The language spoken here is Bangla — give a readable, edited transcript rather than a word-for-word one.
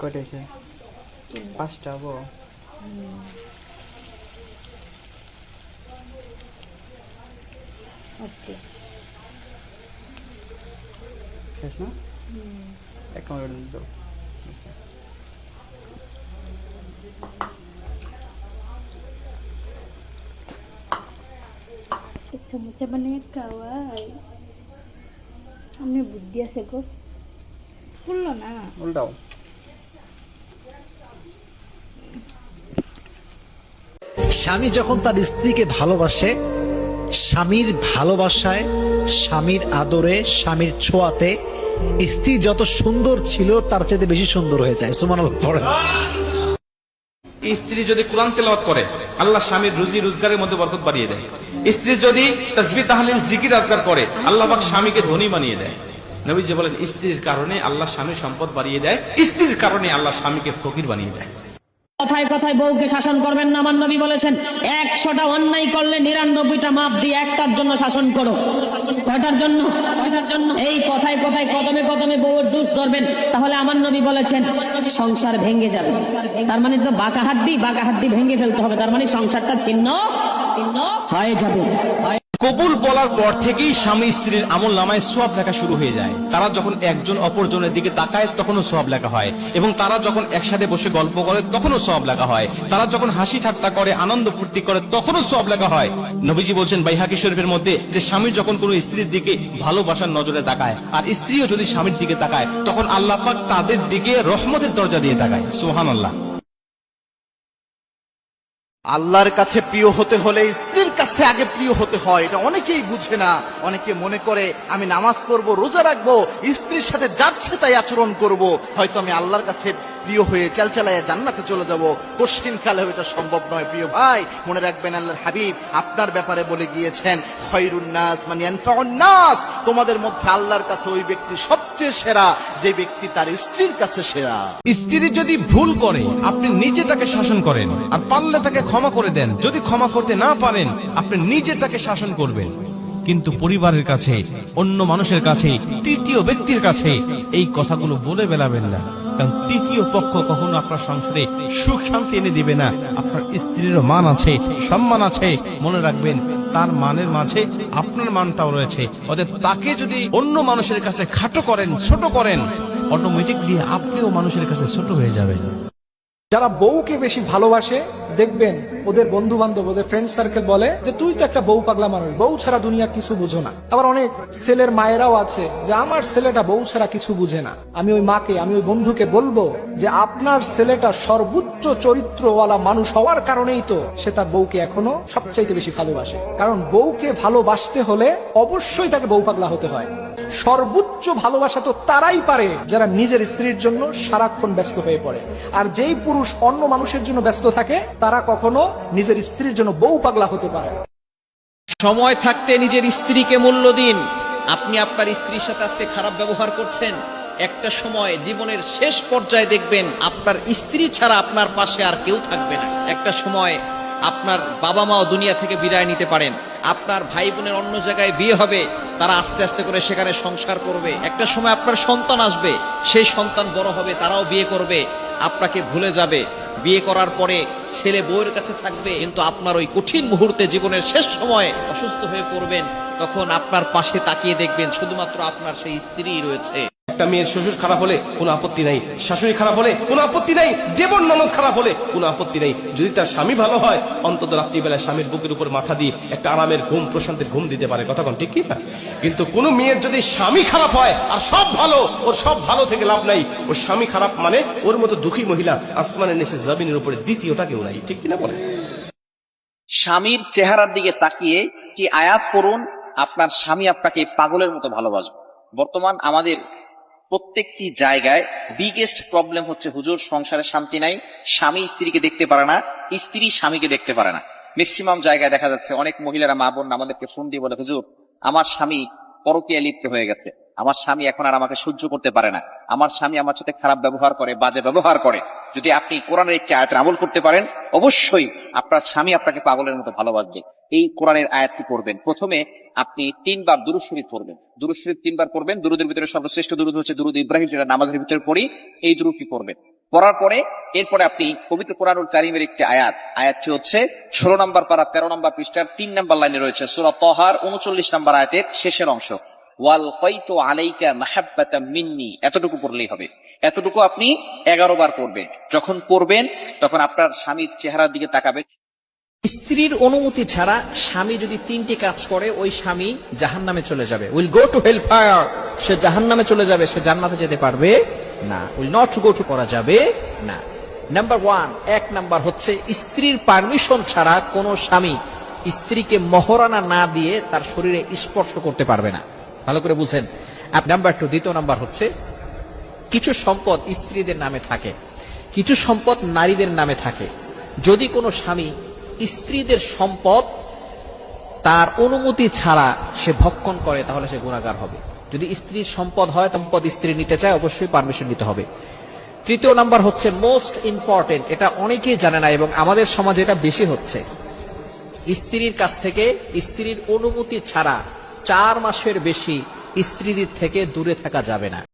কয়টা হয়েছে? 5টা হবো। ওকে শেষ না? অ্যাকাউন্ট দাও। সমুচা বানিয়ে খাওয়াই। আমি বুদ্ধি আছে গো, খুললো না। উল্টাও। স্বামী যখন তার স্ত্রীকে ভালোবাসে, স্বামীর ভালোবাসায়, স্বামীর আদরে, স্বামীর ছোঁয়াতে স্ত্রী যত সুন্দর ছিল তার চাইতে বেশি সুন্দর হয়ে যায়। সুবহানাল্লাহ পড়ে। স্ত্রী যদি কোরআন তেলাওয়াত করে, আল্লাহ স্বামীর রুজি রোজগারের মধ্যে বরকত বাড়িয়ে দেয়। স্ত্রী যদি তাসবিহ তাহলিল জিকির আজগার করে, আল্লাহ পাক স্বামীকে ধনী বানিয়ে দেয়। নবীজি বলেন, স্ত্রীর কারণে আল্লাহ স্বামীর সম্পদ বাড়িয়ে দেয়, স্ত্রীর কারণে আল্লাহ স্বামীকে ফকির বানিয়ে দেয়। কথায় কথায় বউকে শাসন করবেন না। আমার নবী বলেছেন 100টা অন্যায় করলে 99টা মাপ দিয়ে একটার জন্য শাসন করো। কয়টার জন্য? এই কথায় কথায় কদমে কদমে বউয়ের দোষ ধরবেন, তাহলে আমার নবী বলেছেন সংসার ভেঙে যাবে। তার মানে তো বাঁকা হাড্ডি ভেঙে ফেলতে হবে, তার মানে সংসারটা ছিন্ন হয়ে যাবে। কবুল বলার পর থেকেই স্বামী স্ত্রীর আমল নামায় সওয়াব লেখা শুরু হয়ে যায়। তারা যখন একজন অপরজনের দিকে তাকায় তখনও সওয়াব লেখা হয়, এবং তারা যখন একসাথে বসে গল্প করে তখনও সওয়াব লেখা হয়, তারা যখন হাসি ঠাট্টা করে আনন্দ ফুর্তি করে তখনও সওয়াব লেখা হয়। নবীজি বলছেন বাইহাকী শরীফের মধ্যে, যে স্বামী যখন কোনো স্ত্রীর দিকে ভালোবাসার নজরে তাকায়, আর স্ত্রীও যদি স্বামীর দিকে তাকায়, তখন আল্লাহ পাক তাদের দিকে রহমতের দরজা দিয়ে তাকায়। সুবহানাল্লাহ। আল্লাহর কাছে প্রিয় হতে হলে স্ত্রীর কাছে আগে প্রিয় হতে হয়। এটা অনেকেই বুঝে না। অনেকে মনে করে আমি নামাজ পড়বো, রোজা রাখবো, স্ত্রীর সাথে যাচ্ছে তাই আচরণ করব, হয়তো আমি আল্লাহর কাছে প্রিয় হয়ে চালচালায় জান্নাতে চলে যাব। কোশ্চিন কালেও এটা সম্ভব নয়। প্রিয় ভাই, মনে রাখবেন আল্লাহর হাবিব আপনার ব্যাপারে বলে গিয়েছেন, খায়রুন নাস মান ইয়ানফাউন নাস, তোমাদের মধ্যে আল্লাহর কাছে ওই ব্যক্তি সবচেয়ে সেরা যে ব্যক্তি তার স্ত্রীর কাছে সেরা। স্ত্রী যদি ভুল করে, আপনি নিজে তাকে শাসন করেন, আর পারলে তাকে ক্ষমা করে দেন। যদি ক্ষমা করতে না পারেন, আপনি নিজে তাকে শাসন করবেন। কিন্তু পরিবারের কাছে, অন্য মানুষের কাছে, তৃতীয় ব্যক্তির কাছে এই কথাগুলো বলে বেলাবেন না, কারণ তৃতীয় পক্ষ কখনো আপনার সংসারে সুখ শান্তি এনে দিবে না। আপনার স্ত্রীরও মান আছে, সম্মান আছে, মনে রাখবেন তার মানের মাঝে আপনার মানটাও রয়েছে। অতএব তাকে যদি অন্য মানুষের কাছে খাটো করেন, ছোট করেন, অটোমেটিকলি আপনিও মানুষের কাছে ছোট হয়ে যাবেন। যারা বউকে বেশি ভালোবাসে, দেখবেন ওদের বন্ধু বান্ধব, ওদের ফ্রেন্ড সার্কেল বলে যে তুই তো একটা বউ পাগলা মানুষ, বউ ছাড়া দুনিয়া কিছু বুঝো না। আবার অনেক ছেলের মায়েরাও আছে যে আমার ছেলেটা বউ ছাড়া কিছু বুঝে না। আমি ওই মাকে, আমি ওই বন্ধুকে বলবো যে আপনার ছেলেটা সর্বোচ্চ চরিত্রওয়ালা মানুষ হওয়ার কারণেই তো সে তার বউকে এখনো সবচাইতে বেশি ভালোবাসে। কারণ বউকে ভালোবাসতে হলে অবশ্যই তাকে বউ পাগলা হতে হয়। সর্বোচ্চ ভালোবাসা তো তারাই পারে যারা নিজের স্ত্রীর জন্য সারাক্ষণ ব্যস্ত হয়ে পড়ে। আর যেই পুরুষ অন্য মানুষের জন্য ব্যস্ত থাকে তারা কখনো নিজের স্ত্রীর জন্য বউ পাগলা হতে পারে। সময় থাকতে নিজের স্ত্রীকে মূল্য দিন। আপনি আপনার স্ত্রীর সাথে আজকে খারাপ ব্যবহার করছেন, একটা সময় জীবনের শেষ পর্যায়ে দেখবেন আপনার স্ত্রী ছাড়া আপনার পাশে আর কেউ থাকবে না। একটা সময় আপনার বাবা মাও দুনিয়া থেকে বিদায় নিতে পারেন, আপনার ভাই বোনের অন্য জায়গায় বিয়ে হবে, তারা আস্তে আস্তে করে সেখানে সংসার করবে। একটা সময় আপনার সন্তান আসবে, সেই সন্তান বড় হবে, তারাও বিয়ে করবে, আপনাকে ভুলে যাবে। বিয়ে করার পরে ছেলে বউয়ের কাছে থাকবে, কিন্তু আপনার ওই কঠিন মুহূর্তে জীবনের শেষ সময় অসুস্থ হয়ে পড়বেন, তখন আপনার পাশে তাকিয়ে দেখবেন শুধুমাত্র আপনার সেই স্ত্রী রয়েছে। একটা মেয়ের শ্বশুর খারাপ হলে কোনো আপত্তি নাই, শাশুড়ি খারাপ হলে কোনো আপত্তি নাই, দেবর ননদ খারাপ হলে কোনো আপত্তি নাই, যদি তার স্বামী ভালো হয় অন্তত রাত্রিবেলায় স্বামীর বুকের উপর মাথা দিয়ে একটা আরামের ঘুম, প্রশান্তির ঘুম দিতে পারে। কথা কোন ঠিক কি না? কিন্তু কোন মেয়ের যদি স্বামী খারাপ হয় আর সব ভালো, ওর সব ভালো থেকে লাভ নাই। ওর স্বামী খারাপ মানে ওর মতো দুঃখী মহিলা আসমানের নিচে জমিনের উপরে দ্বিতীয়টা কেউ নাই। ঠিক কিনা বলে? স্বামীর চেহারার দিকে তাকিয়ে কি আয়াত পড়ুন, আপনার স্বামী আপনাকে পাগলের মতো ভালোবাসবে। বর্তমান আমাদের প্রত্যেকটি জায়গায় বিগেস্ট প্রবলেম হচ্ছে, হুজুর সংসারে শান্তি নাই, স্বামী স্ত্রীকে দেখতে পারে না, স্ত্রী স্বামীকে দেখতে পারে না। ম্যাক্সিমাম জায়গায় দেখা যাচ্ছে অনেক মহিলারা, মা বোন আমাদেরকে ফোন দিয়ে বলে, হুজুর আমার স্বামী পরকীয়া লিপ্ত হয়ে গেছে, আমার স্বামী এখন আর আমাকে সহ্য করতে পারে না, আমার স্বামী আমার সাথে খারাপ ব্যবহার করে, বাজে ব্যবহার করে। যদি আপনি কোরআনের একটি আয়াতের আমল করতে পারেন, অবশ্যই আপনার স্বামী আপনাকে পাগলের মতো ভালোবাসবে। এই কোরআনের আয়াতটি পড়বেন, প্রথমে আপনি 3 বার দুরূদ শরীফ পড়বেন। দুরূদ শরীফ 3 বার পড়বেন। দুরূদের ভিতরে সর্বশ্রেষ্ঠ দুরূদ হচ্ছে দুরূদ ইব্রাহিম, যেটা নামাজের ভিতরে পড়ি। এই দুরূদটি পড়বেন। পড়ার পরে এরপরে আপনি পবিত্র কোরআনুল কারীমের একটি আয়াতটি হচ্ছে 16 নম্বর পারা 13 নম্বর পৃষ্ঠার 3 নম্বর লাইনে রয়েছে সূরা তাহার 39 নম্বর আয়াতের শেষের অংশ, ওয়াল কাইতু আলাইকা মাহাব্বাতাম মিন্নি, এতটুকু পড়লেই হবে। এতটুকু আপনি 11 বার পড়বেন। যখন পড়বেন তখন আপনার স্বামীর চেহারার দিকে তাকাবেন। স্ত্রীর অনুমতি ছাড়া স্বামী যদি 3টি কাজ করে, ওই স্বামী জাহান্নামে চলে যাবে। Will go to hell fire, সে জাহান্নামে চলে যাবে, সে জান্নাতে যেতে পারবে না। উইল নট গো টু করা যাবে না। নাম্বার 1, 1 নাম্বার হচ্ছে স্ত্রীর পারমিশন ছাড়া কোনো স্বামী স্ত্রীকে মহরানা না দিয়ে তার শরীরে স্পর্শ করতে পারবে না। ভালো করে বুঝেন। নাম্বার 2, দ্বিতীয় নাম্বার হচ্ছে কিছু সম্পদ স্ত্রীদের নামে থাকে, কিছু সম্পদ নারীদের নামে থাকে। যদি কোনো স্বামী স্ত্রীদের সম্পদ তার অনুমতি ছাড়া সে ভক্ষণ করে, তাহলে সে গুনাহগার হবে। যদি স্ত্রীর সম্পদ হয়, সম্পদ স্ত্রী নিতে চায়, অবশ্যই পারমিশন নিতে হবে। তৃতীয় নাম্বার হচ্ছে মোস্ট ইম্পর্টেন্ট, এটা অনেকেই জানে না এবং আমাদের সমাজে এটা বেশি হচ্ছে। স্ত্রীর কাছ থেকে স্ত্রীর অনুমতি ছাড়া 4 মাসের বেশি স্ত্রীদের থেকে দূরে থাকা যাবে না।